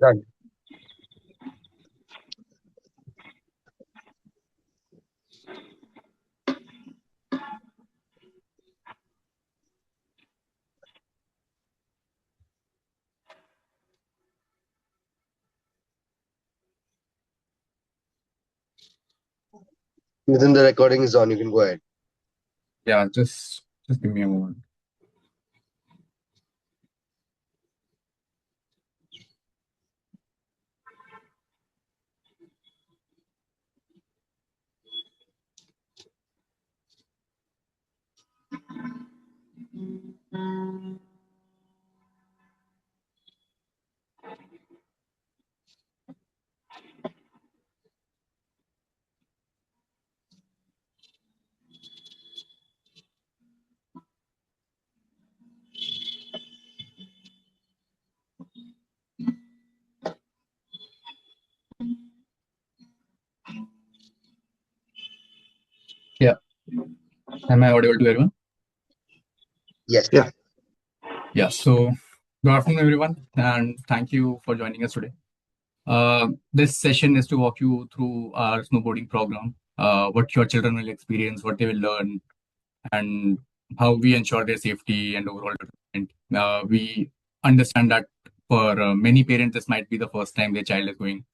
Done. Within the recording is on, you can go ahead. Yeah, just give me a moment. Yeah. Am I audible to everyone? Yes. Yeah. Yeah. So, good afternoon, everyone, and thank you for joining us today. This session is to walk you through our snowboarding program, what your children will experience, what they will learn, and how we ensure their safety and overall development. We understand that for many parents, this might be the first time their child is going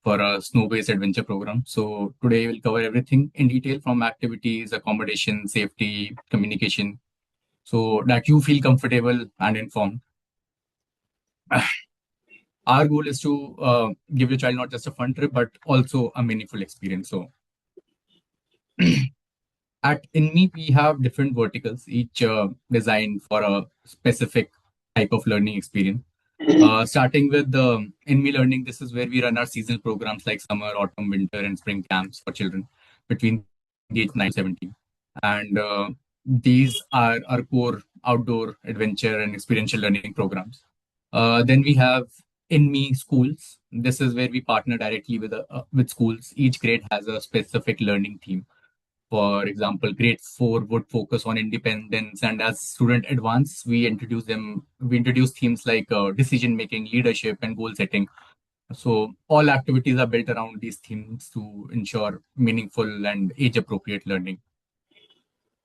for a snow-based adventure program. So today we'll cover everything in detail from activities, accommodation, safety, communication, so that you feel comfortable and informed. Our goal is to give your child not just a fun trip, but also a meaningful experience. So at Inme, we have different verticals, each designed for a specific type of learning experience. Starting with the Inme Learning, this is where we run our seasonal programs like summer, autumn, winter, and spring camps for children between the age 9 to 17. And these are our core outdoor adventure and experiential learning programs. Then we have Inme Schools. This is where we partner directly with schools. Each grade has a specific learning theme. For example, grade 4 would focus on independence, and as student advance, we introduce them. We introduce themes like decision making, leadership, and goal setting. So all activities are built around these themes to ensure meaningful and age appropriate learning.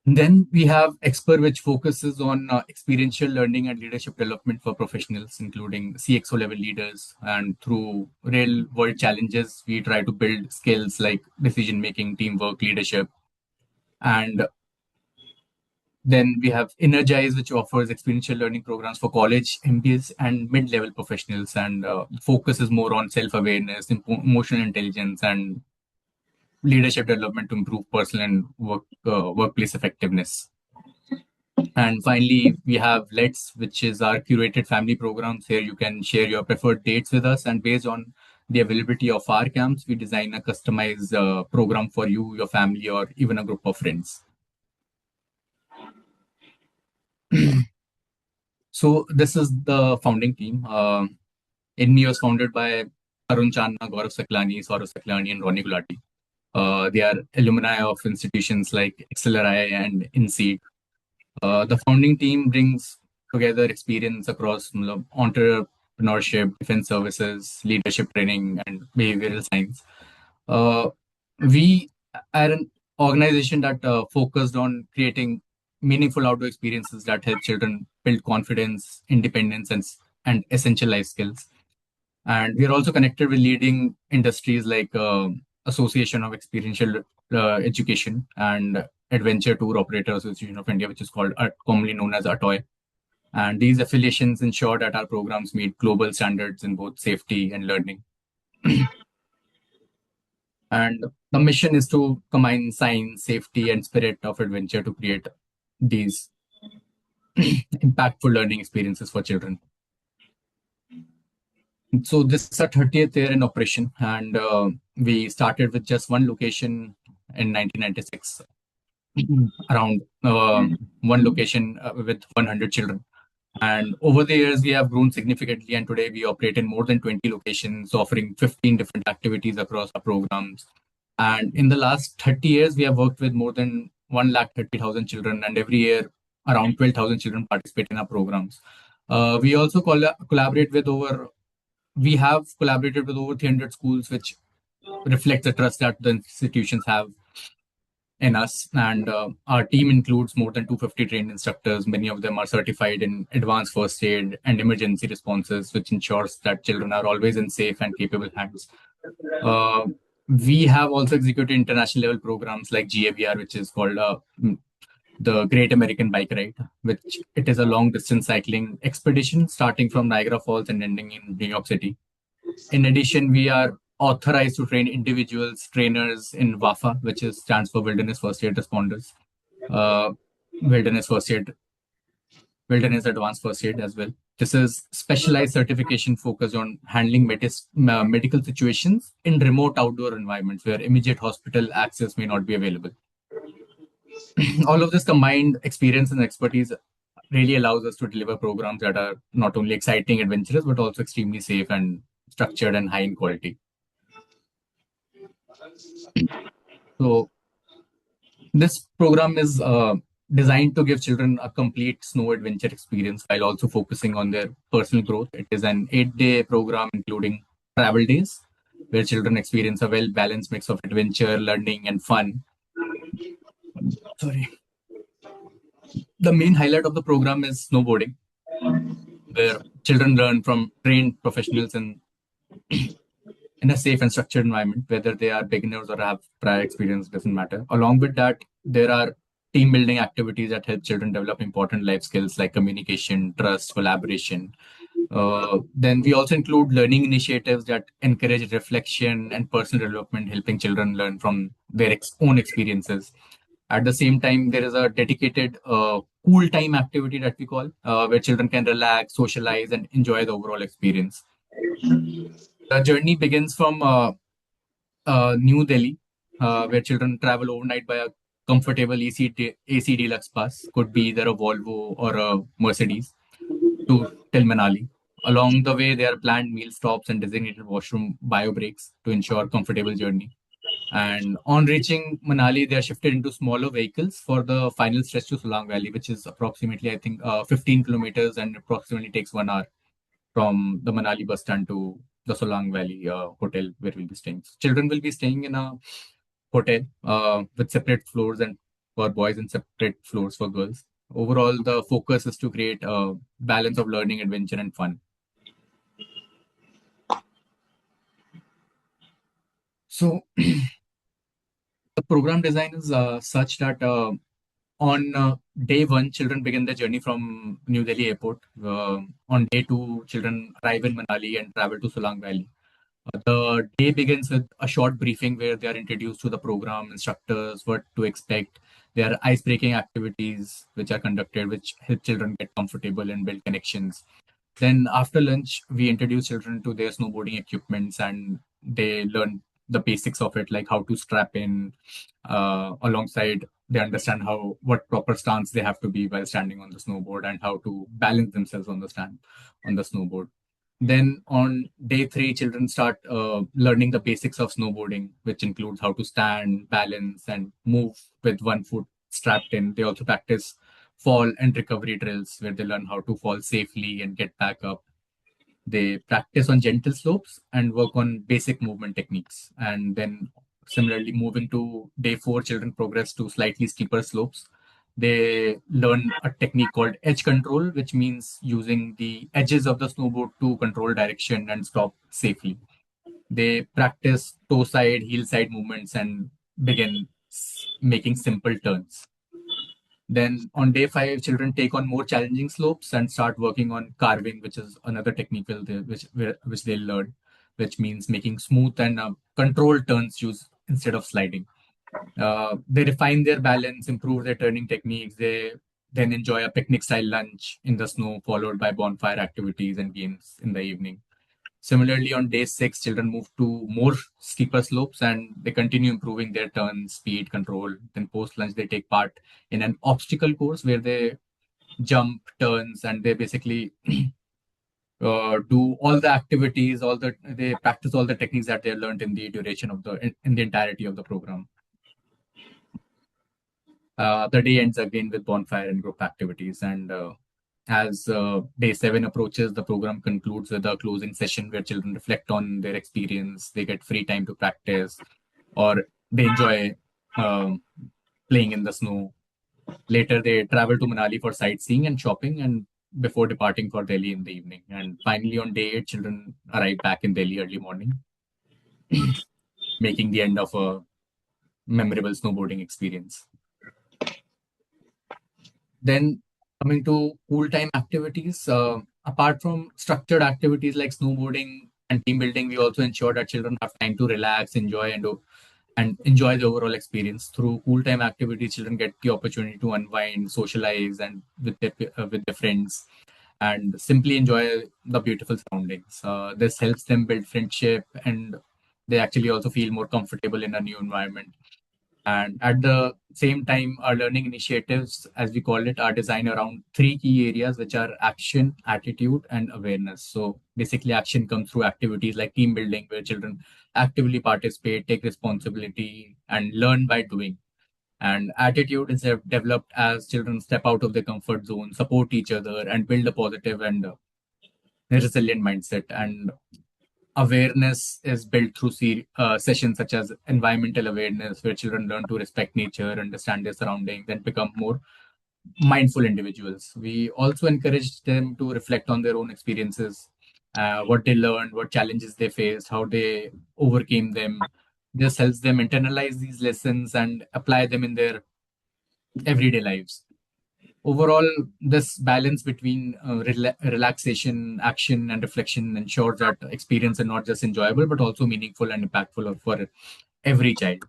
Then we have Expert, which focuses on experiential learning and leadership development for professionals, including CXO level leaders. And through real world challenges, we try to build skills like decision making, teamwork, leadership. And then we have Energize, which offers experiential learning programs for college, MBAs, and mid level professionals. And focuses more on self awareness, emotional intelligence, and leadership development to improve personal and workplace effectiveness. And finally, we have Let's, which is our curated family programs. Here you can share your preferred dates with us, and based on the availability of our camps, we design a customized program for you, your family, or even a group of friends. So this is the founding team. Inme was founded by Arun Channa, Gaurav Saklani, Saurav Saklani, and Ronnie Gulati. They are alumni of institutions like XLRI and INSEAD. The founding team brings together experience across entrepreneurship, defense services, leadership training, and behavioral science. Uh, we are an organization that focused on creating meaningful outdoor experiences that help children build confidence, independence, and essential life skills. And we are also connected with leading industries like Association of Experiential Education and Adventure Tour Operator Association of India, which is called commonly known as ATOY. And these affiliations ensure that our programs meet global standards in both safety and learning. And the mission is to combine science, safety, and spirit of adventure to create these impactful learning experiences for children. So this is our 30th year in operation, and we started with just one location in 1996, around one location with 100 children. And over the years, we have grown significantly, and today we operate in more than 20 locations, offering 15 different activities across our programs. And in the last 30 years, we have worked with more than 130,000 children, and every year, around 12,000 children participate in our programs. We also collaborate with over we have collaborated with over 300 schools, which reflects the trust that the institutions have in us. And our team includes more than 250 trained instructors. Many of them are certified in advanced first aid and emergency responses, which ensures that children are always in safe and capable hands. We have also executed international level programs like GAVR, which is called the Great American Bike Ride, which it is a long distance cycling expedition starting from Niagara Falls and ending in New York City. In addition, we are authorized to train individuals, trainers in WAFA, which is stands for Wilderness First Aid Responders, uh, Wilderness First Aid, Wilderness Advanced First Aid as well. This is specialized certification focused on handling medical situations in remote outdoor environments where immediate hospital access may not be available. All of this combined experience and expertise really allows us to deliver programs that are not only exciting, adventurous, but also extremely safe and structured and high in quality. So this program is designed to give children a complete snow adventure experience while also focusing on their personal growth. It is an 8-day program including travel days where children experience a well-balanced mix of adventure, learning, and fun. Sorry. The main highlight of the program is snowboarding, where children learn from trained professionals in a safe and structured environment, whether they are beginners or have prior experience, doesn't matter. Along with that, there are team building activities that help children develop important life skills like communication, trust, collaboration. Then we also include learning initiatives that encourage reflection and personal development, helping children learn from their own experiences. At the same time, there is a dedicated cool time activity that we call, where children can relax, socialize, and enjoy the overall experience. The journey begins from New Delhi, where children travel overnight by a comfortable AC deluxe bus, could be either a Volvo or a Mercedes, to till Manali. Along the way, there are planned meal stops and designated washroom bio breaks to ensure comfortable journey. And on reaching Manali, they are shifted into smaller vehicles for the final stretch to Solang Valley, which is approximately, I think, 15 kilometers and approximately takes 1 hour from the Manali bus stand to the Solang Valley hotel where we'll be staying. So children will be staying in a hotel with separate floors and for boys and separate floors for girls. Overall, the focus is to create a balance of learning, adventure, and fun. So the program design is such that on day one, children begin their journey from New Delhi airport. On day two, children arrive in Manali and travel to Solang Valley. The day begins with a short briefing where they are introduced to the program, instructors, what to expect. There are ice-breaking activities which are conducted, which help children get comfortable and build connections. Then after lunch, we introduce children to their snowboarding equipments and they learn the basics of it, like how to strap in. Alongside, they understand how what proper stance they have to be while standing on the snowboard and how to balance themselves on the stand on the snowboard. Then on day three, children start learning the basics of snowboarding, which includes how to stand, balance, and move with one foot strapped in. They also practice fall and recovery drills where they learn how to fall safely and get back up. They practice on gentle slopes and work on basic movement techniques. And then, similarly, moving to day four, children progress to slightly steeper slopes. They learn a technique called edge control, which means using the edges of the snowboard to control direction and stop safely. They practice toe side, heel side movements and begin making simple turns. Then on day five, children take on more challenging slopes and start working on carving, which is another technique which they learn, which means making smooth and controlled turns use instead of sliding. They refine their balance, improve their turning techniques. They then enjoy a picnic style lunch in the snow, followed by bonfire activities and games in the evening. Similarly, on day six, children move to more steeper slopes and they continue improving their turn, speed, control. Then post lunch, they take part in an obstacle course where they jump, turns, and they basically do all the activities, they practice all the techniques that they learned in the duration of in the entirety of the program. The day ends again with bonfire and group activities, and As day 7 approaches, the program concludes with a closing session where children reflect on their experience. They get free time to practice, or they enjoy um, playing in the snow. Later, they travel to Manali for sightseeing and shopping, and before departing for Delhi in the evening. And finally, on day 8, children arrive back in Delhi early morning, making the end of a memorable snowboarding experience. Then, coming to cool time activities, apart from structured activities like snowboarding and team building, we also ensure that children have time to relax, enjoy, and enjoy the overall experience. Through cool time activities, children get the opportunity to unwind, socialize, and with their friends, and simply enjoy the beautiful surroundings. This helps them build friendship, and they actually also feel more comfortable in a new environment. And at the same time, our learning initiatives, as we call it, are designed around three key areas, which are action, attitude, and awareness. So basically, action comes through activities like team building, where children actively participate, take responsibility, and learn by doing. And attitude is developed as children step out of their comfort zone, support each other, and build a positive and resilient mindset. And awareness is built through sessions such as environmental awareness, where children learn to respect nature, understand their surroundings, and become more mindful individuals. We also encourage them to reflect on their own experiences, what they learned, what challenges they faced, how they overcame them. This helps them internalize these lessons and apply them in their everyday lives. Overall, this balance between relaxation, action, and reflection ensures that experience are not just enjoyable but also meaningful and impactful for every child.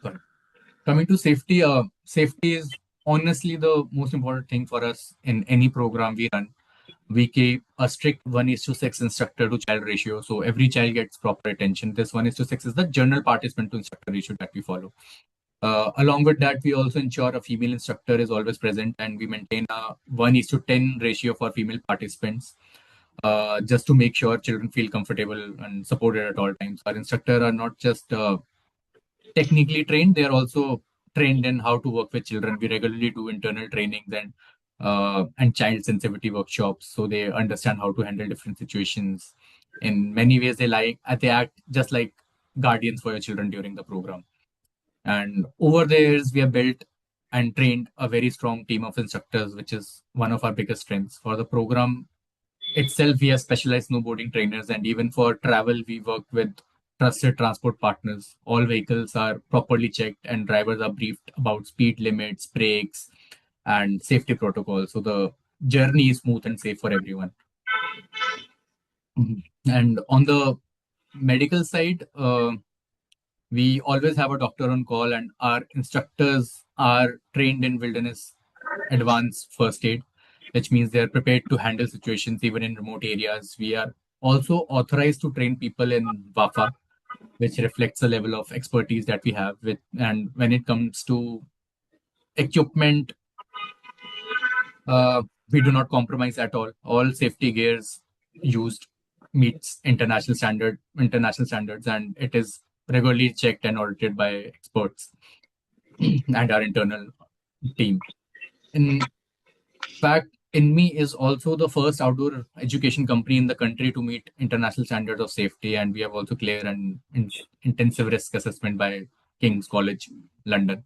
Sorry. Coming to safety, safety is honestly the most important thing for us in any program we run. We keep a strict 1:6 instructor to child ratio, so every child gets proper attention. This 1:6 is the general participant to instructor ratio that we follow. Along with that, we also ensure a female instructor is always present, and we maintain a 1:10 ratio for female participants, just to make sure children feel comfortable and supported at all times. Our instructors are not just technically trained, they are also trained in how to work with children. We regularly do internal trainings and child sensitivity workshops, so they understand how to handle different situations. In many ways, they act just like guardians for your children during the program. And over the years, we have built and trained a very strong team of instructors, which is one of our biggest strengths. For the program itself, we have specialized snowboarding trainers, and even for travel, we work with trusted transport partners. All vehicles are properly checked, and drivers are briefed about speed limits, brakes, and safety protocols. So the journey is smooth and safe for everyone. Mhm. And on the medical side, we always have a doctor on call, and our instructors are trained in wilderness advanced first aid, which means they're prepared to handle situations even in remote areas. We are also authorized to train people in WAFA, which reflects the level of expertise that we have with. And when it comes to equipment, we do not compromise at all. All safety gears used meets international standards, and it is regularly checked and audited by experts and our internal team. In fact, Inme is also the first outdoor education company in the country to meet international standards of safety, and we have also cleared an intensive risk assessment by King's College, London.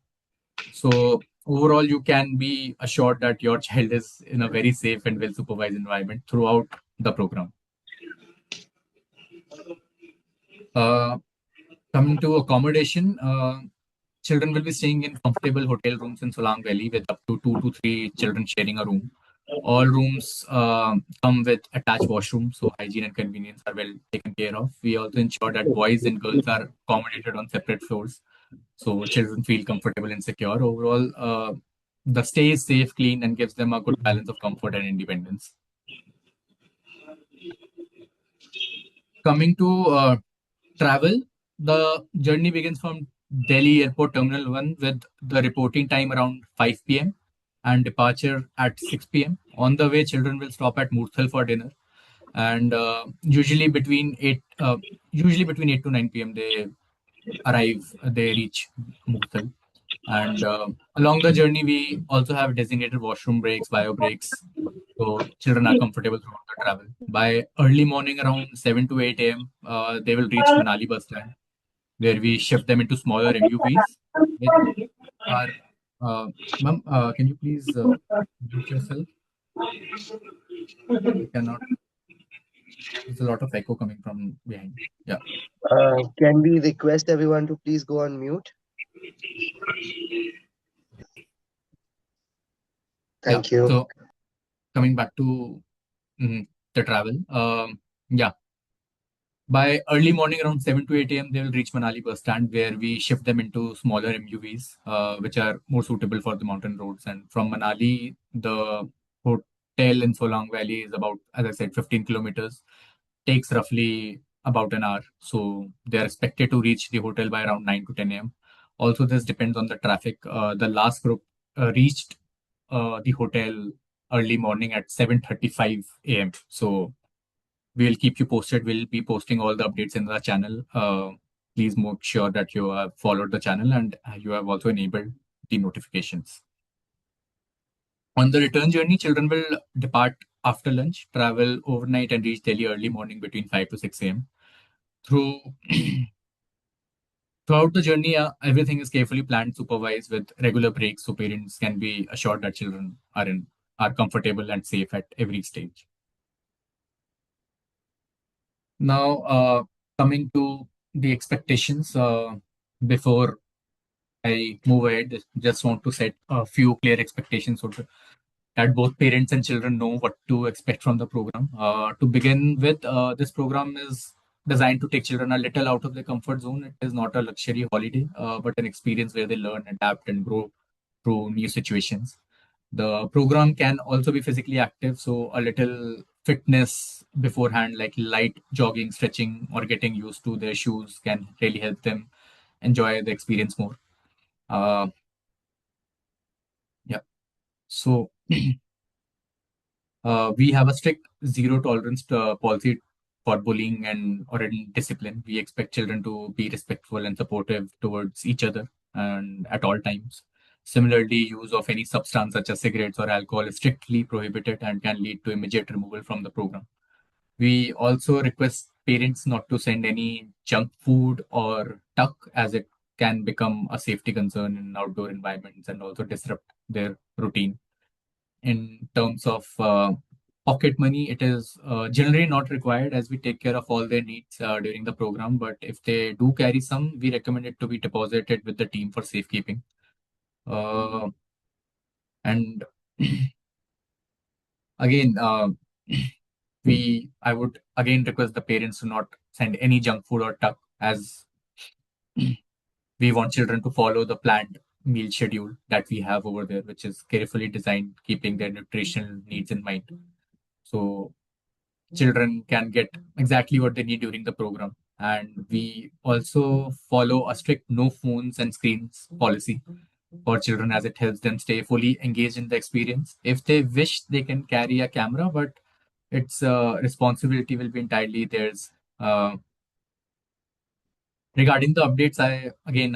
So overall, you can be assured that your child is in a very safe and well supervised environment throughout the program. Uh, Coming to accommodation, children will be staying in comfortable hotel rooms in Solang Valley with up to 2 to 3 children sharing a room. All rooms come with attached washrooms, so hygiene and convenience are well taken care of. We also ensure that boys and girls are accommodated on separate floors, so children feel comfortable and secure. Overall, the stay is safe, clean, and gives them a good balance of comfort and independence. Coming to travel, the journey begins from Delhi Airport Terminal 1 with the reporting time around 5 p.m. and departure at 6 p.m. On the way, children will stop at Murthal for dinner, and usually between 8 to 9 p.m. They reach Murthal. And along the journey, we also have designated washroom breaks, bio breaks, so children are comfortable throughout the travel. By early morning, around 7 to 8 a.m., they will reach Manali bus stand, where we shift them into smaller MUVs with our. Uh, Ma'am, can you please mute yourself? I cannot. There's a lot of echo coming from behind. Yeah, Can we request everyone to please go on mute? yeah. Thank you. So coming back to the travel, yeah. By early morning, around 7 to 8 a.m., they will reach Manali bus stand where we shift them into smaller MUVs, which are more suitable for the mountain roads. And from Manali, the hotel in Solang Valley is about, as I said, 15 kilometers, takes roughly about an hour. So they are expected to reach the hotel by around 9 to 10 a.m. Also, this depends on the traffic. The last group reached the hotel early morning at 7:35 a.m. So we'll keep you posted. We'll be posting all the updates in the channel. Please make sure that you have followed the channel and you have also enabled the notifications. On the return journey, children will depart after lunch, travel overnight, and reach Delhi early morning between 5 to 6 a.m. Through Throughout the journey, everything is carefully planned, supervised with regular breaks, so parents can be assured that children are comfortable and safe at every stage. Now, coming to the expectations, before I move ahead, just want to set a few clear expectations so that both parents and children know what to expect from the program. To begin with, this program is designed to take children a little out of their comfort zone. It is not a luxury holiday, but an experience where they learn, adapt, and grow through new situations. The program can also be physically active, so a little fitness beforehand, like light jogging, stretching, or getting used to their shoes, can really help them enjoy the experience more. Uh, yeah. So we have a strict zero tolerance policy for bullying and or any discipline. We expect children to be respectful and supportive towards each other and at all times. Similarly, use of any substance such as cigarettes or alcohol is strictly prohibited and can lead to immediate removal from the program. We also request parents not to send any junk food or tuck as it can become a safety concern in outdoor environments and also disrupt their routine. In terms of pocket money, it is generally not required as we take care of all their needs during the program. But if they do carry some, we recommend it to be deposited with the team for safekeeping. And again, I would again request the parents to not send any junk food or tuck as we want children to follow the planned meal schedule that we have over there, which is carefully designed, keeping their nutritional needs in mind. So children can get exactly what they need during the program. And we also follow a strict no phones and screens policy for children as it helps them stay fully engaged in the experience. If they wish, they can carry a camera, but its responsibility will be entirely theirs. Regarding the updates, I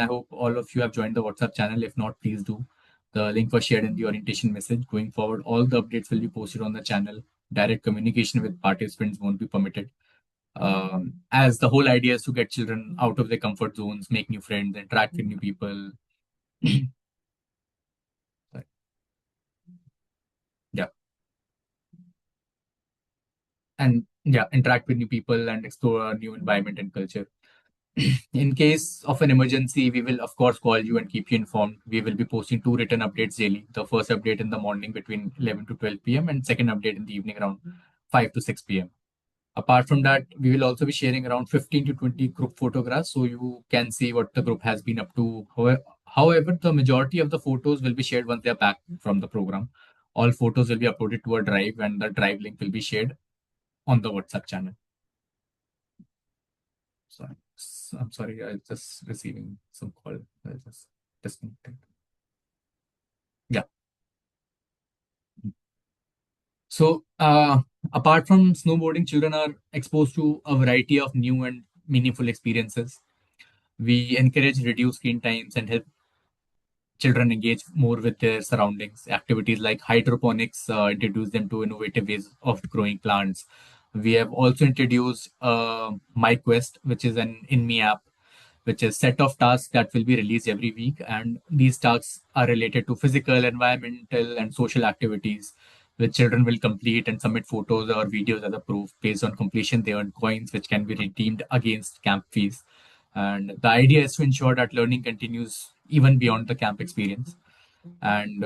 hope all of you have joined the WhatsApp channel. If not, please do. The link was shared in the orientation message. Going forward, all the updates will be posted on the channel. Direct communication with participants won't be permitted. As the whole idea is to get children out of their comfort zones, make new friends, interact with new people. Sorry. Yeah, and yeah, interact with new people and explore a new environment and culture. In case of an emergency, we will of course call you and keep you informed. We will be posting two written updates daily. The first update in the morning between 11 to 12 p.m. and second update in the evening around 5 to 6 p.m. Apart from that, we will also be sharing around 15 to 20 group photographs so you can see what the group has been up to. However, the majority of the photos will be shared once they are back from the program. All photos will be uploaded to a drive and the drive link will be shared on the WhatsApp channel. So I'm sorry, I just receiving some call. I just disconnected. Yeah. So apart from snowboarding, children are exposed to a variety of new and meaningful experiences. We encourage reduced screen times and help children engage more with their surroundings. Activities like hydroponics introduce them to innovative ways of growing plants. We have also introduced MyQuest, which is an Inme app, which is set of tasks that will be released every week, and these tasks are related to physical, environmental, and social activities, which children will complete and submit photos or videos as a proof. Based on completion, they earn coins, which can be redeemed against camp fees. And the idea is to ensure that learning continues even beyond the camp experience. And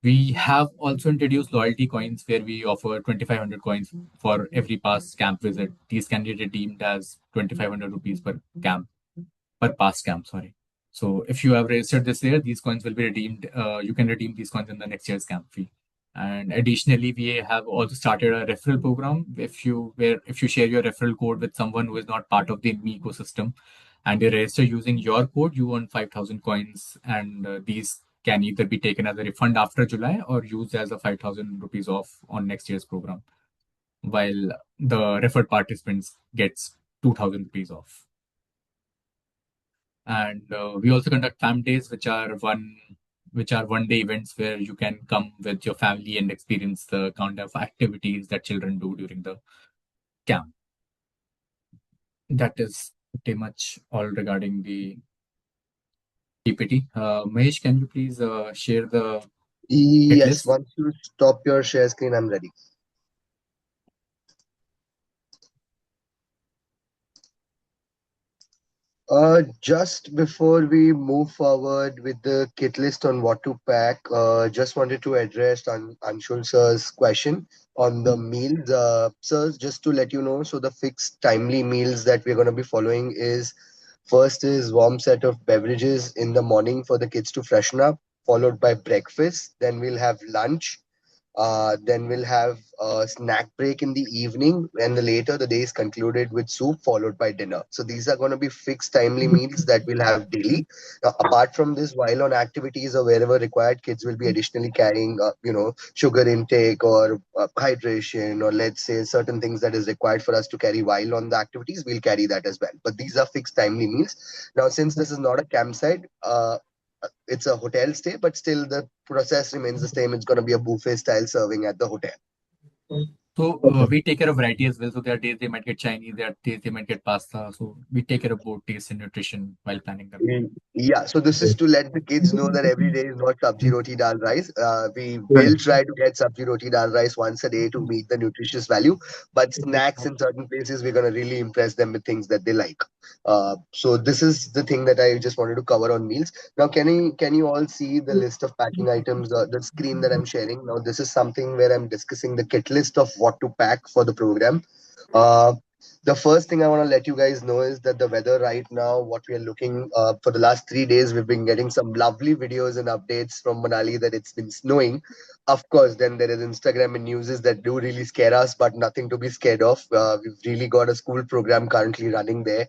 we have also introduced loyalty coins where we offer 2,500 coins for every past camp visit. These can be redeemed as 2,500 rupees per camp, per past camp, sorry. So if you have registered this year, these coins will be redeemed. You can redeem these coins in the next year's camp fee. And additionally, we have also started a referral program. If you share your referral code with someone who is not part of the Inme ecosystem, and they register using your code, you earn 5,000 coins, and these can either be taken as a refund after July or used as a 5,000 rupees off on next year's program, while the referred participants gets 2,000 rupees off. And we also conduct camp days, which are 1 day events where you can come with your family and experience the kind of activities that children do during the camp. That is pretty much all regarding the PPT. Mahesh, can you please share the hit Yes, list? once you stop your share screen, I'm ready. Just before we move forward with the kit list on what to pack, just wanted to address Anshul sir's question on the meals. Sir, just to let you know, so the fixed timely meals that we're going to be following is first is warm set of beverages in the morning for the kids to freshen up, followed by breakfast. Then we'll have lunch, then we'll have a snack break in the evening, and the later the day is concluded with soup followed by dinner. So these are going to be fixed timely meals that we'll have daily. Now, apart from this, while on activities or wherever required, kids will be additionally carrying, sugar intake or hydration, or let's say certain things that is required for us to carry while on the activities. We'll carry that as well. But these are fixed timely meals. Now, since this is not a campsite, it's a hotel stay, but still the process remains the same. It's going to be a buffet style serving at the hotel. So we take care of variety as well. So there are days they might get Chinese, there are days they might get pasta. So we take care of both taste and nutrition while planning them. Yeah, so this is to let the kids know that every day is not sabji roti dal rice. We will try to get sabji roti dal rice once a day to meet the nutritious value, but snacks in certain places we're gonna really impress them with things that they like. So this is the thing that I just wanted to cover on meals. Now, can you all see the list of packing items, the screen that I'm sharing? Now, this is something where I'm discussing the kit list of what to pack for the program. Uh, the first thing I want to let you guys know is that the weather right now, what we are looking for the last 3 days, we've been getting some lovely videos and updates from Manali that it's been snowing. Of course, then there is Instagram and newses that do really scare us, but nothing to be scared of. We've really got a school program currently running there.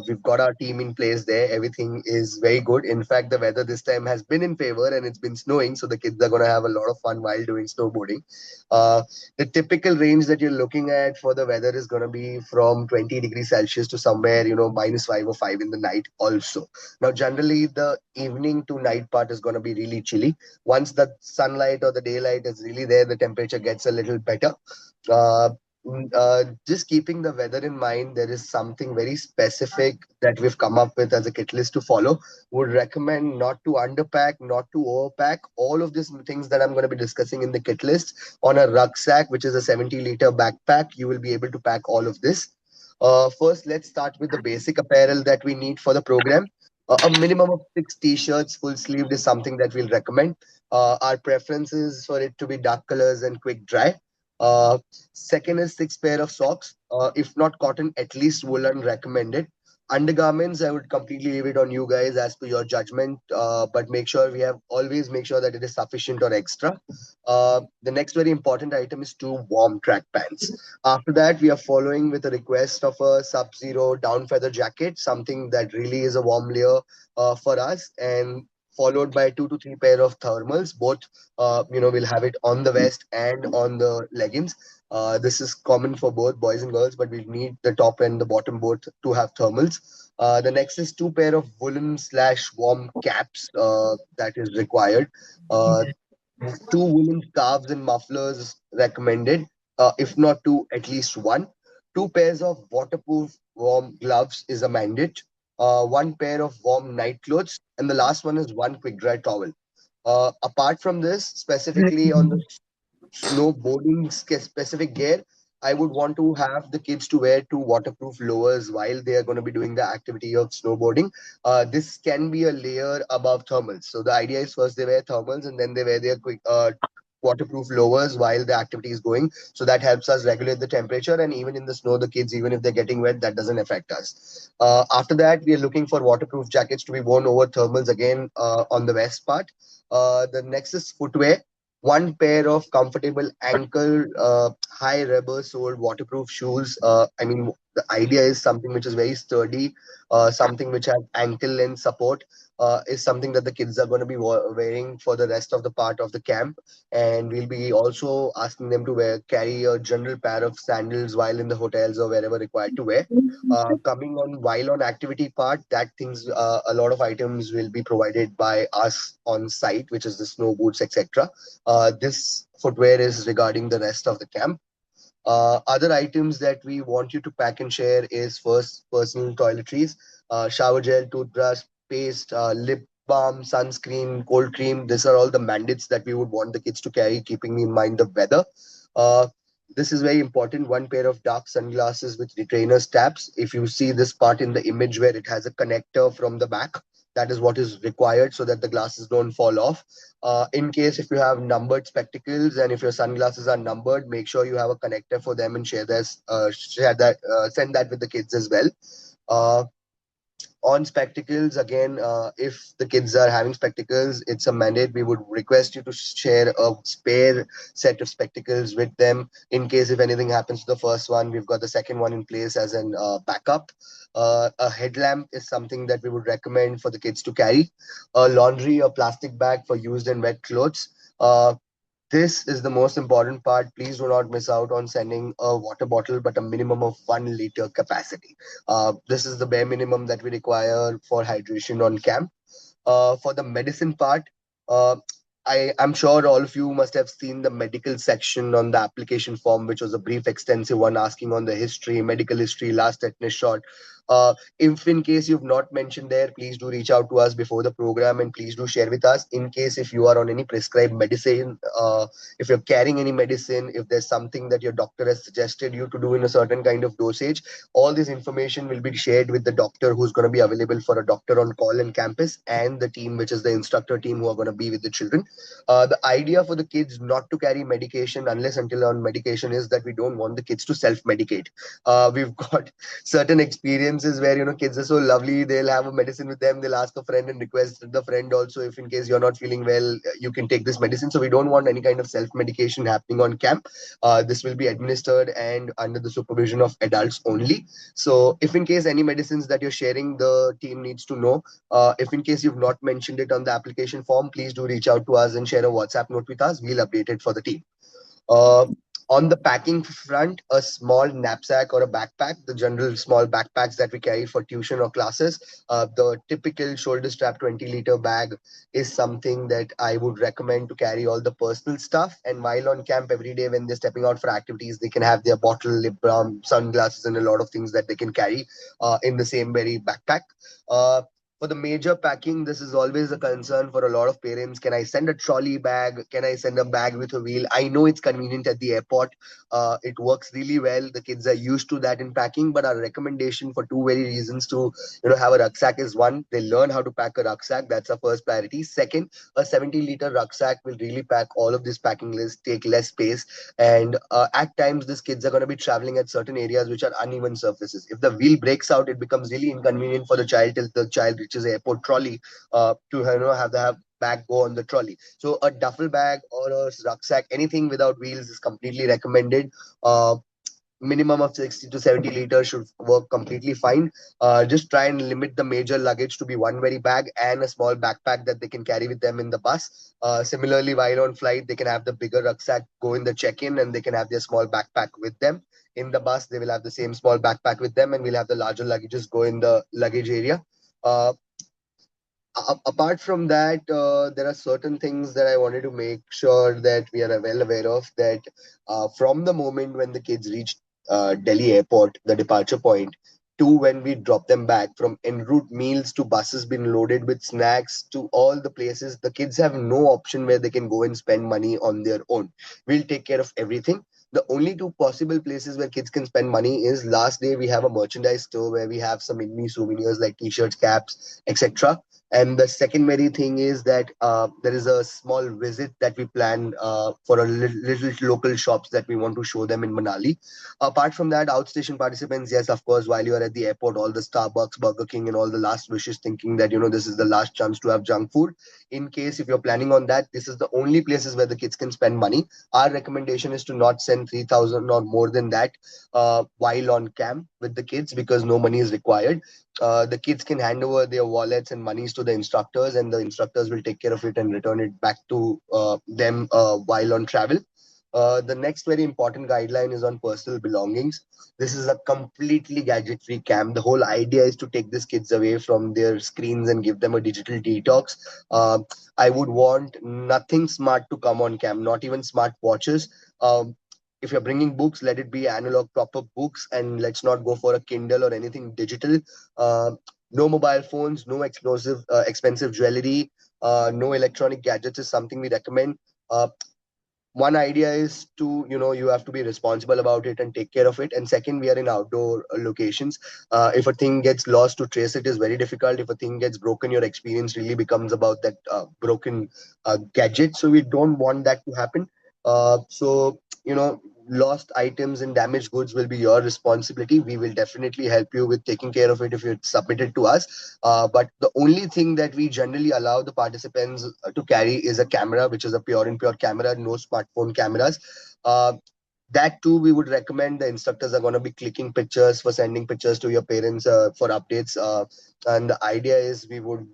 We've got our team in place there. Everything is very good. In fact, the weather this time has been in favor and it's been snowing, so the kids are going to have a lot of fun while doing snowboarding. Uh, the typical range that you're looking at for the weather is going to be from 20 degrees Celsius to somewhere, -5 or 5 in the night also. Now, generally, the evening to night part is going to be really chilly. Once the sunlight or the daylight is really there, the temperature gets a little better. Uh, just keeping the weather in mind, there is something very specific that we've come up with as a kit list to follow. Would recommend not to underpack, not to overpack. All of these things that I'm going to be discussing in the kit list on a rucksack, which is a 70-liter backpack, you will be able to pack all of this. First, let's start with the basic apparel that we need for the program. A minimum of 6 t-shirts, full sleeved, is something that we'll recommend. Our preference is for it to be dark colors and quick dry. Uh, Second is 6 pair of socks. If not cotton, at least woolen recommended. Undergarments, I would completely leave it on you guys as per your judgment. But always make sure that it is sufficient or extra. The next very important item is 2 warm track pants. After that, we are following with a request of a Sub-Zero down feather jacket, something that really is a warm layer for us. And followed by 2 to 3 pair of thermals. Both, will have it on the vest and on the leggings. This is common for both boys and girls, but we need the top and the bottom both to have thermals. The next is 2 pair of woolen slash warm caps that is required. Uh, 2 woolen scarves and mufflers recommended, if not two, at least one. 2 pairs of waterproof warm gloves is a mandate. 1 pair of warm night clothes, and the last one is one quick dry towel. Apart from this, specifically on the snowboarding specific gear, I would want to have the kids to wear two waterproof lowers while they are going to be doing the activity of snowboarding. This can be a layer above thermals. So the idea is first they wear thermals and then they wear their quick waterproof lowers while the activity is going. So that helps us regulate the temperature. And even in the snow, the kids, even if they're getting wet, that doesn't affect us. After that, we are looking for waterproof jackets to be worn over thermals again on the vest part. The next is footwear. 1 pair of comfortable ankle high rubber soled waterproof shoes. I mean, the idea is something which is very sturdy, something which has ankle length support. Is something that the kids are going to be wearing for the rest of the part of the camp, and we'll be also asking them to carry a general pair of sandals while in the hotels or wherever required to wear. Coming on while on activity part, that things a lot of items will be provided by us on site, which is the snow boots, etc. This footwear is regarding the rest of the camp. Other items that we want you to pack and share is first personal toiletries, shower gel, toothbrush, paste, lip balm, sunscreen, cold cream. These are all the mandates that we would want the kids to carry, keeping in mind the weather. Uh, this is very important. 1 pair of dark sunglasses with retainer straps. If you see this part in the image where it has a connector from the back, that is what is required so that the glasses don't fall off. In case if you have numbered spectacles and if your sunglasses are numbered, make sure you have a connector for them and send that with the kids as well. Uh, on spectacles, again, if the kids are having spectacles, it's a mandate. We would request you to share a spare set of spectacles with them in case if anything happens to the first one, we've got the second one in place as an backup. A headlamp is something that we would recommend for the kids to carry. A laundry or plastic bag for used and wet clothes. This is the most important part. Please do not miss out on sending a water bottle, but a minimum of 1 liter capacity. This is the bare minimum that we require for hydration on camp. For the medicine part, uh, I'm sure all of you must have seen the medical section on the application form, which was a brief, extensive one asking on the history, medical history, last tetanus shot. If in case you've not mentioned there, please do reach out to us before the program and please do share with us. In case if you are on any prescribed medicine, if you're carrying any medicine, if there's something that your doctor has suggested you to do in a certain kind of dosage, all this information will be shared with the doctor who's going to be available for a doctor on call in campus and the team, which is the instructor team who are going to be with the children. The idea for the kids not to carry medication unless until on medication is that we don't want the kids to self-medicate. We've got certain experiences where kids are so lovely, they'll have a medicine with them, they'll ask a friend and request the friend also, if in case you're not feeling well, you can take this medicine. So we don't want any kind of self-medication happening on camp. This will be administered and under the supervision of adults only. So if in case any medicines that you're sharing, the team needs to know. If in case you've not mentioned it on the application form, please do reach out to us and share a WhatsApp note with us. We'll update it for the team. uh, on the packing front, a small knapsack or a backpack, the general small backpacks that we carry for tuition or classes, the typical shoulder strap 20-liter bag is something that I would recommend to carry all the personal stuff. And while on camp every day when they're stepping out for activities, they can have their bottle, lip balm, sunglasses, and a lot of things that they can carry in the same very backpack. Uh, for the major packing, this is always a concern for a lot of parents. Can I send a trolley bag? Can I send a bag with a wheel? I know it's convenient at the airport. It works really well. The kids are used to that in packing, but our recommendation for two very reasons to have a rucksack is: one, they learn how to pack a rucksack. That's our first priority. Second, a 70-liter rucksack will really pack all of this packing list, take less space, and at times these kids are going to be traveling at certain areas which are uneven surfaces. If the wheel breaks out, it becomes really inconvenient for the child till the child reaches the airport trolley to have the bag go on the trolley. So a duffel bag or a rucksack, anything without wheels is completely recommended. Uh, minimum of 60 to 70 liters should work completely fine. Just try and limit the major luggage to be one very bag and a small backpack that they can carry with them in the bus. Similarly, while on flight, they can have the bigger rucksack go in the check-in, and they can have their small backpack with them. In the bus, they will have the same small backpack with them, and we'll have the larger luggages go in the luggage area. Uh, Apart from that, there are certain things that I wanted to make sure that we are well aware of. That from the moment when the kids reach Delhi airport, the departure point, to when we drop them back, from en route meals to buses being loaded with snacks to all the places, the kids have no option where they can go and spend money on their own. We'll take care of everything. The only two possible places where kids can spend money is last day we have a merchandise store where we have some Inme souvenirs like t-shirts, caps, etc. And the second very thing is that there is a small visit that we plan for a little local shops that we want to show them in Manali. Apart from that, outstation participants, yes, of course, while you are at the airport, all the Starbucks, Burger King, and all the last wishes, thinking that this is the last chance to have junk food. In case if you're planning on that, this is the only places where the kids can spend money. Our recommendation is to not send 3,000 or more than that while on camp with the kids because no money is required. The kids can hand over their wallets and monies to the instructors, and the instructors will take care of it and return it back to them while on travel. The next very important guideline is on personal belongings. This is a completely gadget free camp. The whole idea is to take these kids away from their screens and give them a digital detox. Uh, I would want nothing smart to come on camp, not even smart watches. If you're bringing books, let it be analog proper books, and let's not go for a Kindle or anything digital. uh, no mobile phones, no expensive jewelry, no electronic gadgets is something we recommend. One idea is to you have to be responsible about it and take care of it. And second, we are in outdoor locations. If a thing gets lost, to trace it is very difficult. If a thing gets broken, your experience really becomes about that broken gadget, so we don't want that to happen. So lost items and damaged goods will be your responsibility. We will definitely help you with taking care of it if you submit it to us. But the only thing that we generally allow the participants to carry is a camera, which is a pure and pure camera, no smartphone cameras. Uh, that too, we would recommend the instructors are going to be clicking pictures for sending pictures to your parents for updates. And the idea is we would,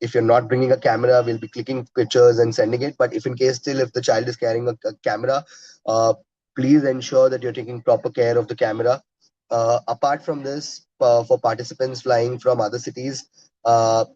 if you're not bringing a camera, we'll be clicking pictures and sending it. But if in case still, if the child is carrying a camera, uh, please ensure that you're taking proper care of the camera. Apart from this, for participants flying from other cities,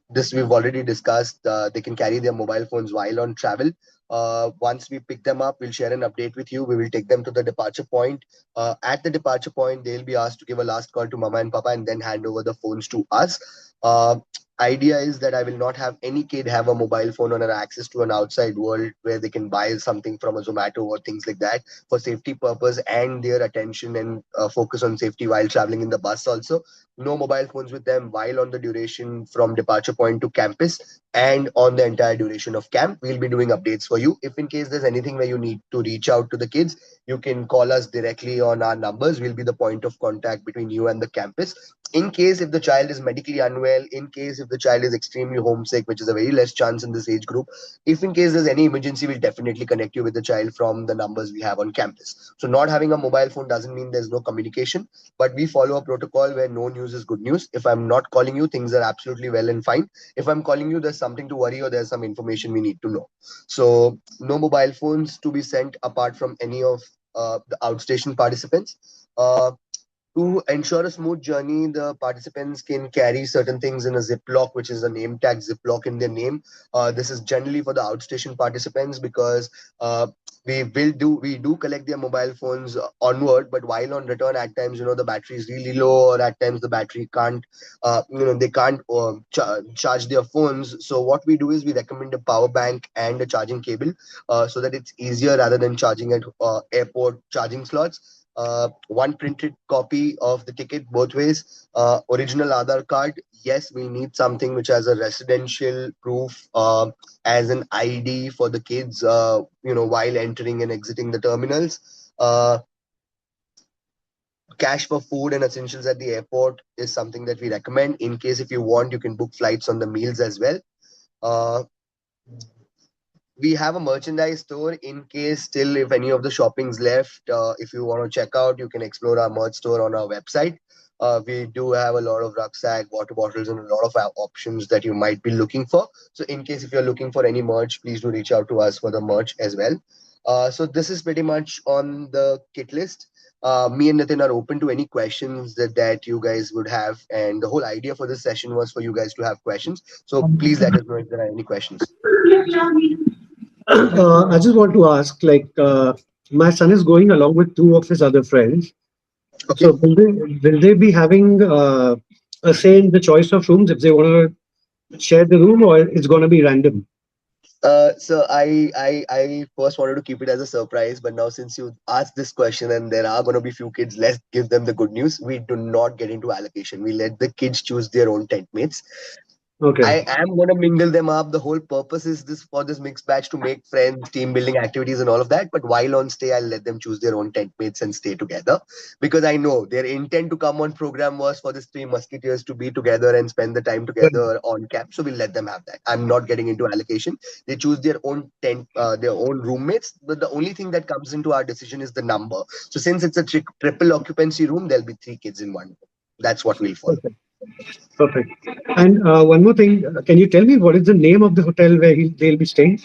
this we've already discussed. They can carry their mobile phones while on travel. Once we pick them up, we'll share an update with you. We will take them to the departure point. At the departure point, they'll be asked to give a last call to mama and papa and then hand over the phones to us. Uh, Idea is that I will not have any kid have a mobile phone or an access to an outside world where they can buy something from a Zomato or things like that for safety purpose and their attention and focus on safety while traveling in the bus also. No mobile phones with them while on the duration from departure point to campus, and on the entire duration of camp we'll be doing updates for you. If in case there's anything where you need to reach out to the kids, you can call us directly on our numbers. We'll be the point of contact between you and the campus. In case if the child is medically unwell, in case if the child is extremely homesick, which is a very less chance in this age group, if in case there's any emergency, we'll definitely connect you with the child from the numbers we have on campus. So not having a mobile phone doesn't mean there's no communication, but we follow a protocol where no news is good news. If I'm not calling you, things are absolutely well and fine. If I'm calling you, there's something to worry or there's some information we need to know. So no mobile phones to be sent apart from any of the outstation participants. To ensure a smooth journey, the participants can carry certain things in a Ziploc, which is a name tag Ziploc in their name. This is generally for the outstation participants because we do collect their mobile phones onward, but while on return, at times the battery is really low, or at times the battery can't, they can't charge their phones. So what we do is we recommend a power bank and a charging cable, so that it's easier rather than charging at airport charging slots. One printed copy of the ticket both ways, original Aadhaar card. Yes, we need something which has a residential proof as an ID for the kids, while entering and exiting the terminals. Cash for food and essentials at the airport is something that we recommend. In case if you want, you can book flights on the meals as well. Uh, we have a merchandise store in case still if any of the shopping's left. If you want to check out, you can explore our merch store on our website. We do have a lot of rucksack, water bottles, and a lot of options that you might be looking for. So, in case if you're looking for any merch, please do reach out to us for the merch as well. So, this is pretty much on the kit list. Me and Nitin are open to any questions that you guys would have. And the whole idea for this session was for you guys to have questions. So, please let us know if there are any questions. I just want to ask, my son is going along with two of his other friends. Okay. So will they be having a say in the choice of rooms if they want to share the room, or it's going to be random? So I first wanted to keep it as a surprise, but now since you asked this question and there are going to be few kids, let's give them the good news. We do not get into allocation. We let the kids choose their own tent mates. Okay. I am going to mingle them up. The whole purpose is this for this mixed batch to make friends, team building activities, and all of that. But while on stay, I'll let them choose their own tent mates and stay together because I know their intent to come on program was for these three musketeers to be together and spend the time Right. together on camp. So we'll let them have that. I'm not getting into allocation. They choose their own tent, their own roommates. But the only thing that comes into our decision is the number. So since it's a triple occupancy room, there'll be three kids in one room. That's what we'll follow. Perfect. Perfect. And one more thing, can you tell me what is the name of the hotel where they'll be staying?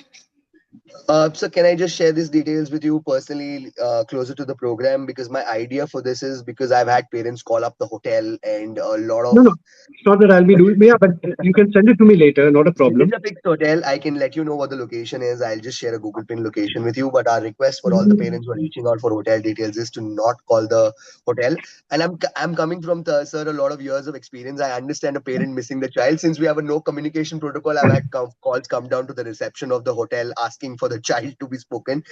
So can I just share these details with you personally closer to the program? Because my idea for this is because I've had parents call up the hotel and a lot No, of no, it's not that I'll be doing. Yeah, but you can send it to me later. Not a If it's problem. a fixed hotel, I can let you know what the location is. I'll just share a Google Pin location with you. But our request for all the parents who are reaching out for hotel details is to not call the hotel. And I'm coming from the sir a lot of years of experience. I understand a parent missing the child. Since we have a no communication protocol, I've had calls come down to the reception of the hotel asking for the child to be spoken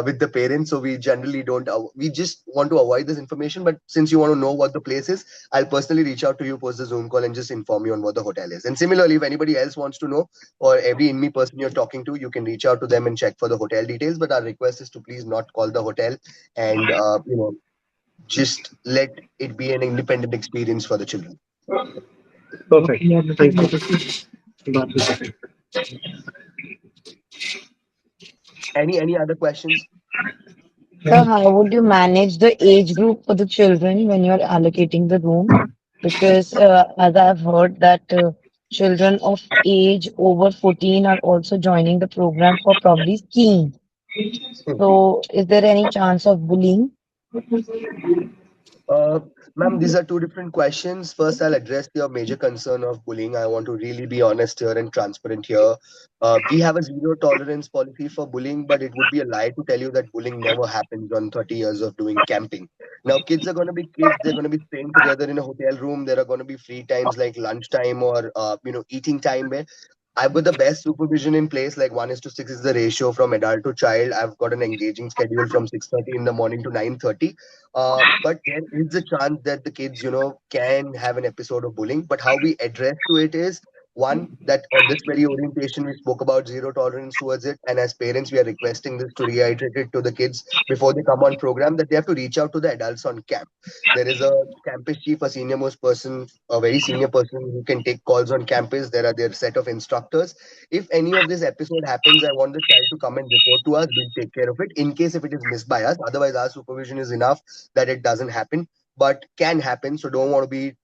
with the parents. So we generally don't. We just want to avoid this information. But since you want to know what the place is, I'll personally reach out to you post the Zoom call and just inform you on what the hotel is. And similarly, if anybody else wants to know, or every Inme person you're talking to, you can reach out to them and check for the hotel details. But our request is to please not call the hotel and just let it be an independent experience for the children. Perfect. Thank you. That was it. Any other questions? So how would you manage the age group for the children when you're allocating the room? Because as I've heard that children of age over 14 are also joining the program for probably skiing. So is there any chance of bullying? Uh, Ma'am, these are two different questions. First, I'll address your major concern of bullying. I want to really be honest here and transparent here. We have a zero tolerance policy for bullying, but it would be a lie to tell you that bullying never happens on 30 years of doing camping. Now, kids are going to be kids. They're going to be staying together in a hotel room. There are going to be free times like lunchtime or eating time where I've got the best supervision in place. Like 1:6 is the ratio from adult to child. I've got an engaging schedule from 6:30 in the morning to 9:30. But there is a chance that the kids, can have an episode of bullying. But how we address to it is one that on this very orientation we spoke about zero tolerance towards it, and as parents we are requesting this to reiterate it to the kids before they come on program that they have to reach out to the adults on camp. There is a campus chief, a senior most person, a very senior person who can take calls on campus. There are their set of instructors. If any of this episode happens, I want the child to come and report to us. We'll take care of it in case if it is missed by us. Otherwise, our supervision is enough that it doesn't happen. But can happen. So don't want to be,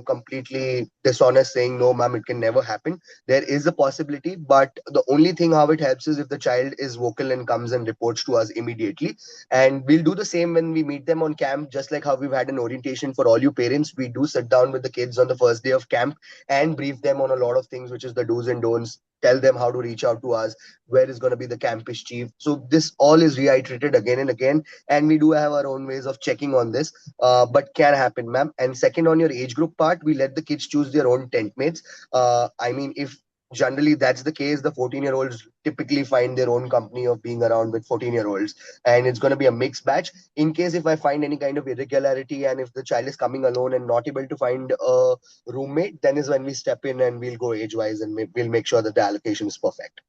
completely dishonest saying no, ma'am, it can never happen. There is a possibility, but the only thing how it helps is if the child is vocal and comes and reports to us immediately. And we'll do the same when we meet them on camp, just like how we've had an orientation for all you parents. We do sit down with the kids on the first day of camp and brief them on a lot of things, which is the do's and don'ts. Tell them how to reach out to us, where is going to be the campus chief. So this all is reiterated again and again, and we do have our own ways of checking on this. But can happen, ma'am. And second, on your age group part, we let the kids choose their own tent mates. I mean, if generally that's the case, the 14-year-olds typically find their own company of being around with 14-year-olds, and it's going to be a mixed batch. In case if I find any kind of irregularity and if the child is coming alone and not able to find a roommate, then is when we step in and we'll go age wise and we'll make sure that the allocation is perfect.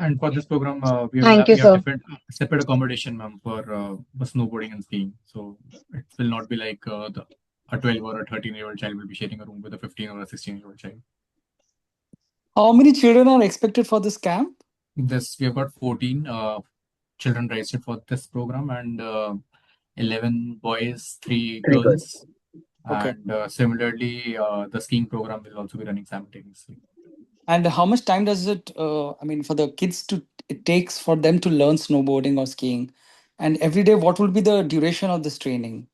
And for this program, Thank you, we have sir. different separate accommodation, ma'am, for snowboarding and skiing. So it will not be like a 12 or a 13-year-old child will be sharing a room with a 15 or a 16-year-old child. How many children are expected for this camp? this we have got 14 children registered for this program, and 11 boys, 3 Three girls. girls. Okay. And similarly, the skiing program will also be running simultaneously. And how much time does it, I mean, for the kids to, it takes for them to learn snowboarding or skiing? And every day, what will be the duration of this training?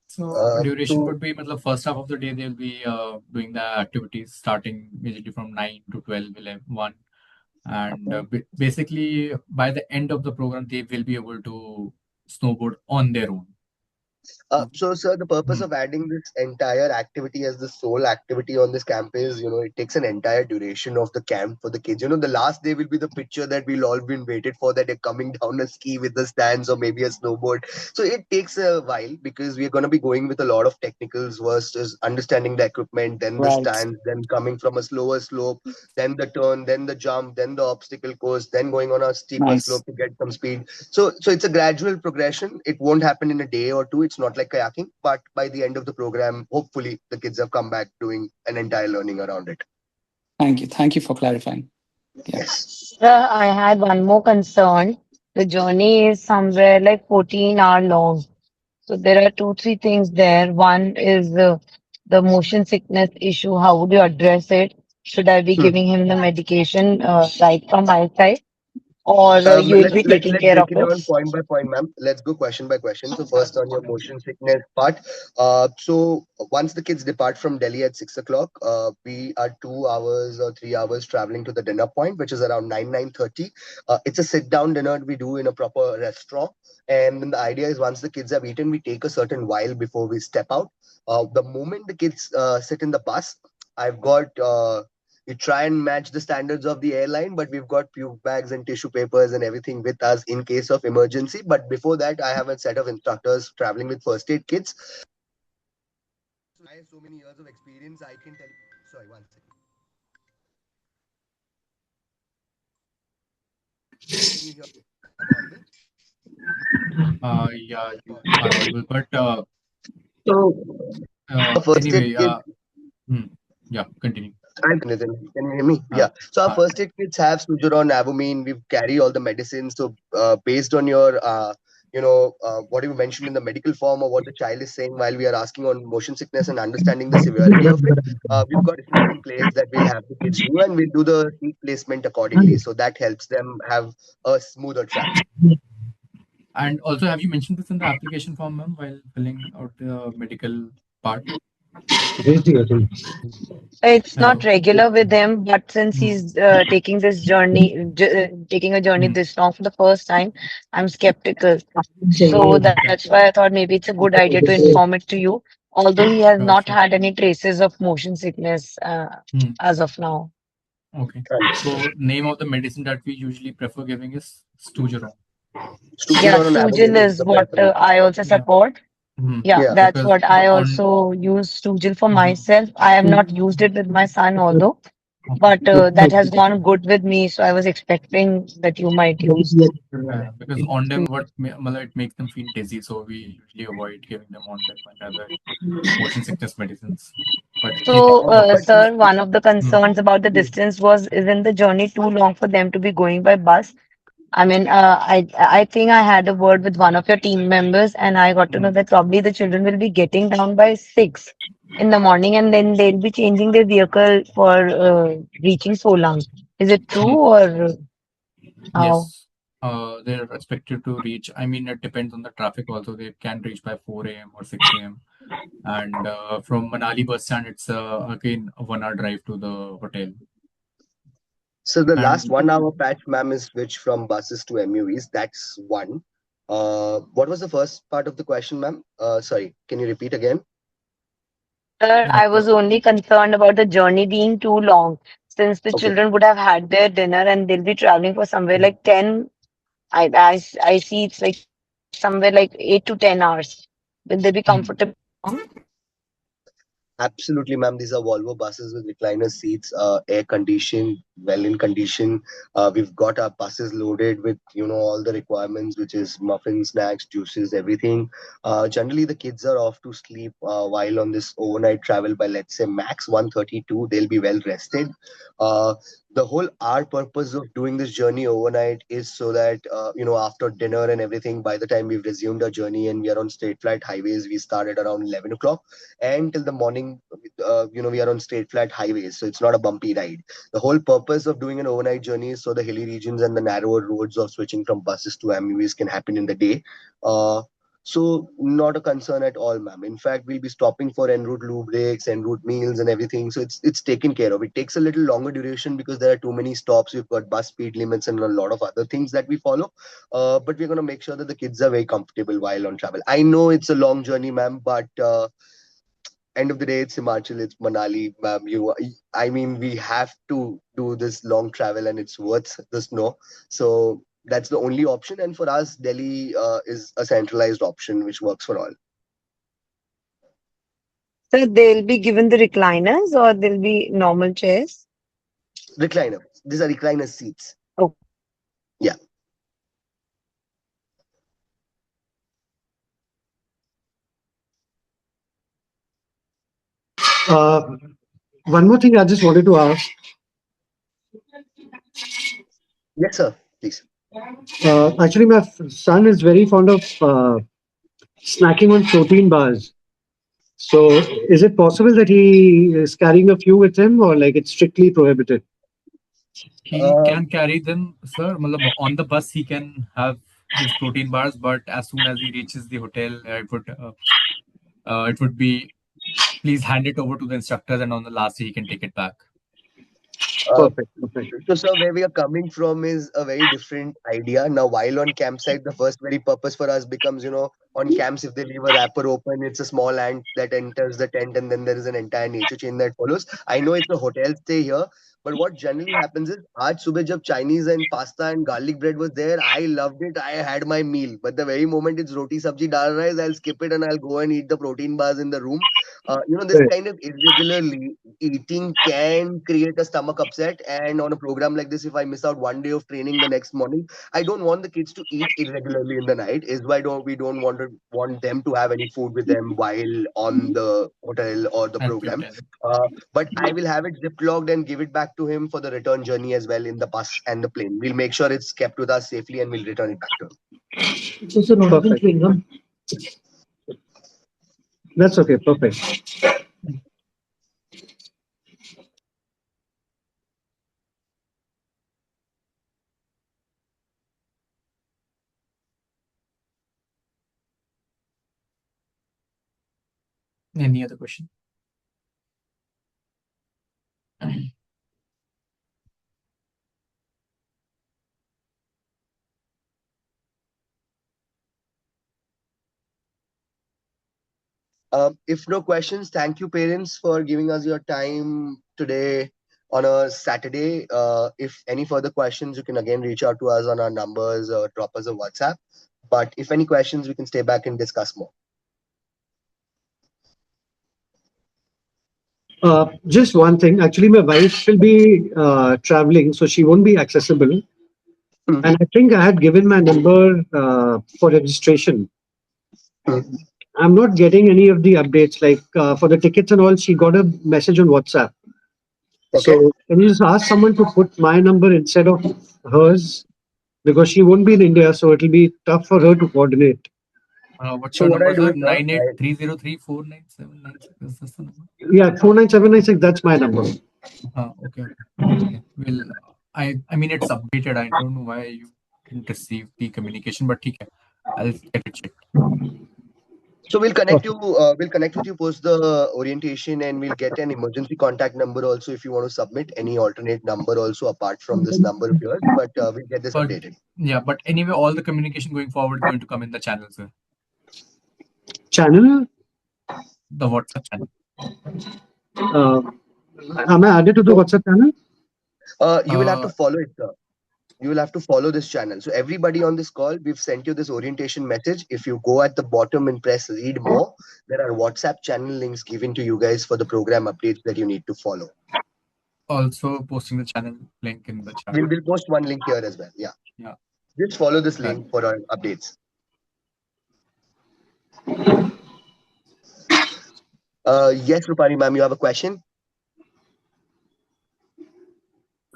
So duration So would be, matlab, first half of the day they'll be doing the activities starting basically from 9 to 12, 11, 1. And basically by the end of the program, they will be able to snowboard on their own. Sir, the purpose Hmm. of adding this entire activity as the sole activity on this camp is, it takes an entire duration of the camp for the kids. The last day will be the picture that we'll all been waited for, that they're coming down a ski with the stands or maybe a snowboard. So it takes a while because we are going to be going with a lot of technicals versus understanding the equipment, then the Right. stands, then coming from a slower slope, then the turn, then the jump, then the obstacle course, then going on a steeper Nice. slope to get some speed. So it's a gradual progression. It won't happen in a day or two. It's not like kayaking, but by the end of the program, hopefully the kids have come back doing an entire learning around it. Thank you. Thank you for clarifying. Yeah. Yes. Sir, I had one more concern. The journey is somewhere like 14-hour long. So there are two, three things there. One is the motion sickness issue. How would you address it? Should I be Hmm. giving him the medication right from my side, or you will Let's be let's taking let's care break of it it? down point by point, ma'am. Let's go question by question. So first on your motion sickness part. So once the kids depart from Delhi at 6 o'clock, we are 2 hours or 3 hours traveling to the dinner point, which is around 9:30. It's a sit down dinner we do in a proper restaurant, and then the idea is once the kids have eaten, we take a certain while before we step out. The moment the kids sit in the bus, I've got. We try and match the standards of the airline, but we've got puke bags and tissue papers and everything with us in case of emergency. But before that, I have a set of instructors traveling with first aid kits. So I have so many years of experience. I can tell. Sorry, one second. Can you hear? I'm audible. Yeah, you are audible, but So, Our first aid anyway, kit. hmm, yeah, continue. Nitin, can you hear me? Uh, Yeah. So our uh, first aid kits have Sugeron, Avamine. We carry all the medicines. So based on your, what you mentioned in the medical form or what the child is saying while we are asking on motion sickness and understanding the severity of it, we've got systems in place that we'll have the kids do, and we'll do the seat placement accordingly. So that helps them have a smoother travel. and also, have you mentioned this in the application form, ma'am, while filling out the medical part? It's not Hello. regular with him, but since Hmm. he's taking a journey Hmm. this long for the first time, I'm skeptical. So Okay. that's why I thought maybe it's a good idea to inform it to you. Although he has Sure, not sure. had any traces of motion sickness Hmm. as of now. Okay. Understood. So, name of the medicine that we usually prefer giving is Stugeron. Yeah, Stugeron and Sujil Avamine is is the what preference. I also Yeah. support. Hmm. Yeah, Yeah. that's Because what the I on. also use Sujil for Mhm. myself. I have not used it with my son, although, Okay. but that has gone good with me. So I was expecting that you might use. Because on them, matlab, it makes them feel dizzy, so we usually avoid giving them on them and other motion sickness medicines. But if So, But sir, one of the hmm, concerns about the distance was, isn't the journey too long for them to be going by bus? I mean, I think I had a word with one of your team members, and I got to know hmm, that probably the children will be getting down by 6 in the morning, and then they'll be changing their vehicle for reaching Solang. Is it true hmm, or how? yes, they're expected to reach. I mean, it depends on the traffic. Also, they can reach by 4 a.m. or 6 a.m. And from Manali bus stand, it's again a 1 hour drive to the hotel. so the last And 1 hour patch, ma'am, is switch from buses to MUVs. That's one. What was the first part of the question, ma'am? Sorry, can you repeat again? Sir, I the was only concerned about the journey being too long, since the Okay. children would have had their dinner and they'll be traveling for somewhere hmm, like 10. I see it's like somewhere like 8 to 10 hours. Will they be comfortable? hmm. Absolutely, ma'am. These are Volvo buses with recliner seats, air conditioned, well in condition. We've got our buses loaded with all the requirements, which is muffins, snacks, juices, everything. Generally, the kids are off to sleep while on this overnight travel by let's say max 1:32. They'll be well rested. Uh, The whole our purpose of doing this journey overnight is so that after dinner and everything, by the time we've resumed our journey and we are on straight flat highways, we started around 11 o'clock, and till the morning, we are on straight flat highways, so it's not a bumpy ride. The whole purpose of doing an overnight journey is so the hilly regions and the narrower roads of switching from buses to MUVs can happen in the day. Uh, so not a concern at all, ma'am. In fact, we'll be stopping for en route loo breaks, en route meals, and everything. So it's taken care of. It takes a little longer duration because there are too many stops. We've got bus speed limits and a lot of other things that we follow. But we're gonna make sure that the kids are very comfortable while on travel. I know it's a long journey, ma'am, but end of the day, it's Himachal, it's Manali, ma'am. I mean, we have to do this long travel, and it's worth the snow. So that's the only option. And for us, Delhi is a centralized option which works for all. So they'll be given the recliners or they'll be normal chairs? Recliner. These are recliner seats. Okay. Yeah. Uh, One more thing I just wanted to ask. Yes, sir. Please. Actually, my son is very fond of snacking on protein bars. So, is it possible that he is carrying a few with him, or like it's strictly prohibited? He Um, can carry them, sir. Matlab, on the bus, he can have his protein bars, but as soon as he reaches the hotel, it would be please hand it over to the instructors, and on the last day, he can take it back. uh, Perfect. Perfect. So, sir, where we are coming from is a very different idea. Now, while on campsite, the first very purpose for us becomes, on camps, if they leave a wrapper open, it's a small ant that enters the tent, and then there is an entire nature chain that follows. I know it's a hotel stay here, but what generally happens is, aaj subah jab Chinese and pasta and garlic bread was there, I loved it. I had my meal. But the very moment it's roti, sabji, dal, rice, I'll skip it and I'll go and eat the protein bars in the room. This Right. kind of irregularly eating can create a stomach upset. And on a program like this, if I miss out one day of training the next morning, I don't want the kids to eat irregularly in the night. Is why don't we don't want them to have any food with them while on the hotel or the At the program. hotel. But I will have it ziplocked and give it back to him for the return journey as well in the bus and the plane. We'll make sure it's kept with us safely and we'll return it back to him. So, not even chewing gum. That's okay. Perfect. Any other question? If no questions, thank you, parents, for giving us your time today on a Saturday. If any further questions, you can again reach out to us on our numbers or drop us a WhatsApp. But if any questions, we can stay back and discuss more. Just one thing. Actually, my wife will be traveling, so she won't be accessible. Mhm. And I think I had given my number for registration. Mhm. I'm not getting any of the updates. Like for the tickets and all, she got a message on WhatsApp. Okay. So can you just ask someone to put my number instead of hers? Because she won't be in India, so it'll be tough for her to coordinate. What's So your what number, I'll do sir? is, sir, 9830349796. Is this the number? Yeah, 49796, that's my number. Okay. Okay. Well, I mean, it's updated. I don't know why you didn't receive the communication, but okay, I'll get it checked. so we'll connect you. Perfect. We'll connect with you post the orientation, and we'll get an emergency contact number also if you want to submit any alternate number also apart from this number of yours. But we'll get this But updated. yeah, but anyway, all the communication going forward going to come in the channel, sir. Channel, The WhatsApp channel. uh, am I added to the So WhatsApp channel? you will have to Uh, follow it, sir. You will have to follow this channel. So everybody on this call, we've sent you this orientation message. If you go at the bottom and press read more, there are WhatsApp channel links given to you guys for the program updates that you need to follow. Also posting the channel link in the chat. We'll post one link here as well. Yeah. Yeah. Just follow this Done. link for our updates. Yes, Rupani ma'am, you have a question?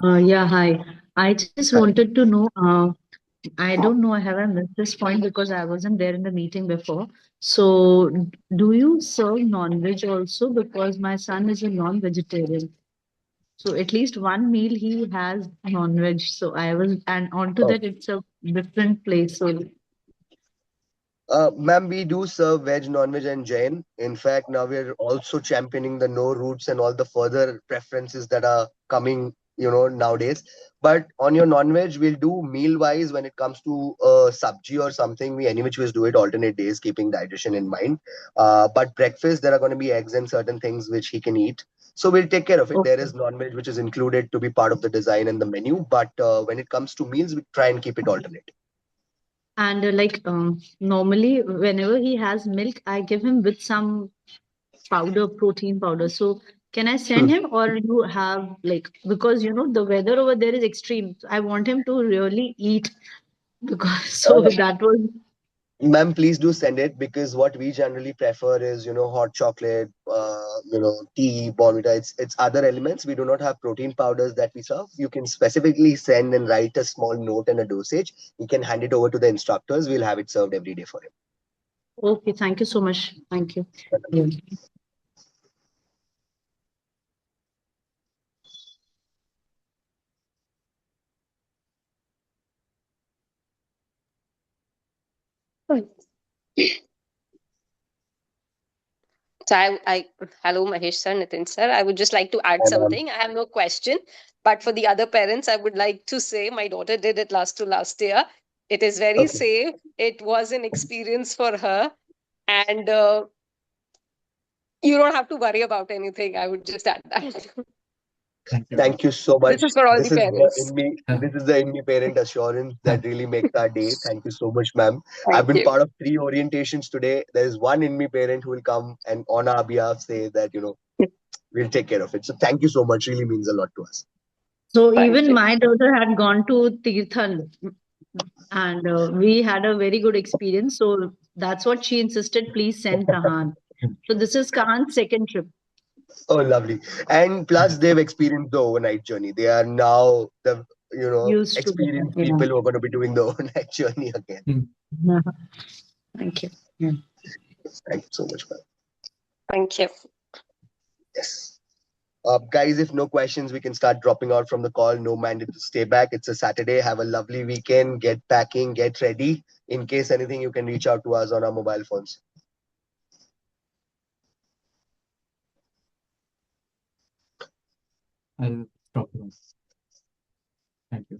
Yeah, hi. I just Hi. wanted to know, I don't know, have I missed this point because I wasn't there in the meeting before. So, do you serve non-veg also? Because my son is a non-vegetarian. So, at least one meal he has non-veg. So, I was, and onto Oh. that, it's a different place. So, Ma'am, we do serve veg, non-veg, and Jain. In fact, now we're also championing the no roots and all the further preferences that are coming, nowadays. But on your non-veg, we'll do meal-wise when it comes to sabji or something. We any which ways do it alternate days, keeping dietitian in mind. But breakfast, there are going to be eggs and certain things which he can eat. So we'll take care of it. There okay. is non-veg which is included to be part of the design and the menu. But when it comes to meals, we try and keep it alternate. And normally, whenever he has milk, I give him with some powder, protein powder. So can I send him or you have like because the weather over there is extreme. I want him to really eat because so Uh, that was Ma'am, please do send it because what we generally prefer is, hot chocolate, tea, bonvita. It's other elements. We do not have protein powders that we serve. You can specifically send and write a small note and a dosage. We can hand it over to the instructors. We'll have it served every day for him. okay. Thank you so much. Thank you. Yeah. So hello Mahesh sir, Nitin sir. I would just like to add And something. I have no question, but for the other parents, I would like to say my daughter did it last to last year. It is very okay. safe. It was an experience for her, and you don't have to worry about anything. I would just add that. Thank you. Thank you so This much. is for all the This is the parents. in me. Yeah. This is the in me parent assurance that really makes our day. Thank you so much, ma'am. I've Thank been you. part of 3 orientations today. There is one in me parent who will come and on our behalf say that we'll take care of it. So thank you so much. Really means a lot to us. So Thank even you. my daughter had gone to Tirthan and we had a very good experience. So that's what she insisted. Please send Kahan. So this is Kahan's second trip. Oh, lovely. And plus, they've experienced the overnight journey. They are now the Used to that. experienced Yeah. people who are going to be doing the overnight journey again. Mm. Thank you. Yeah. Thank you so much, ma'am. Thank you. Yes. Guys, if no questions, we can start dropping out from the call. No mandate to stay back. It's a Saturday. Have a lovely weekend. Get packing, get ready. In case anything, you can reach out to us on our mobile phones. I'll stop here. Thank you.